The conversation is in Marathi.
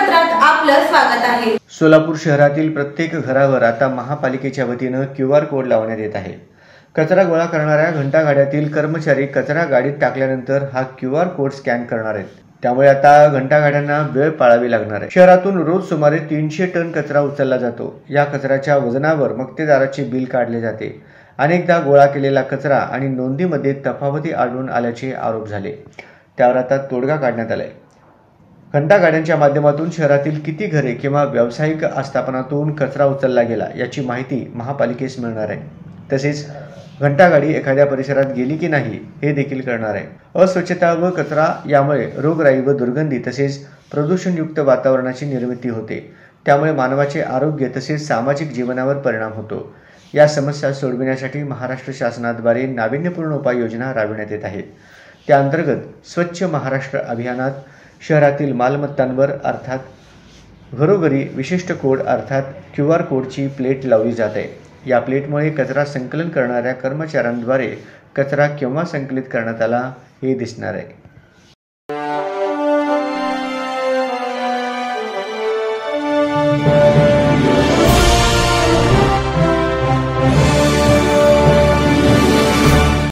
पत्रात आपलं स्वागत आहे। सोलापूर शहरातील प्रत्येक घरावर आता महापालिकेच्या वतीनं QR कोड लावण्यात येत आहे। कचरा गोळा करणाऱ्या घंटागाड्यातील कर्मचारी कचरा गाडीत टाकल्यानंतर हा QR कोड स्कॅन करणार आहेत। त्यामुळे आता घंटागाड्यांना वेळ पाळावी लागणार आहे। शहरातून रोज सुमारे 300 टन कचरा उचलला जातो। या कचऱ्याच्या वजनावर मक्तेदाराचे बिल काढले जाते। अनेकदा गोळा केलेला कचरा आणि नोंदीमध्ये तफावती आढळून आल्याचे आरोप झाले। त्यावर आता तोडगा काढण्यात आलाय। घंटागाड्यांच्या माध्यमातून शहरातील किती घरे किंवा व्यावसायिक आस्थापनातून कचरा उचलला गेला याची माहिती महापालिकेस मिळणार आहे। तसेच घंटागाडी एखाद्या परिसरात गेली की नाही हे देखील कळणार आहे। अस्वच्छता व कचरा यामुळे रोगराई व दुर्गंधी तसेच प्रदूषणयुक्त वातावरणाची निर्मिती होते। त्यामुळे मानवाचे आरोग्य तसेच सामाजिक जीवनावर परिणाम होतो। या समस्या सोडविण्यासाठी महाराष्ट्र शासनाद्वारे नाविन्यपूर्ण उपाययोजना राबविण्यात येत आहेत। त्या अंतर्गत स्वच्छ महाराष्ट्र अभियानात शहरातील मालमत्तांवर अर्थात घरोघरी विशिष्ट कोड अर्थात QR कोडची प्लेट लावली जात आहे। या प्लेटमुळे कचरा संकलन करणाऱ्या कर्मचाऱ्यांद्वारे कचरा केव्हा संकलित करण्यात आला हे दिसणार आहे।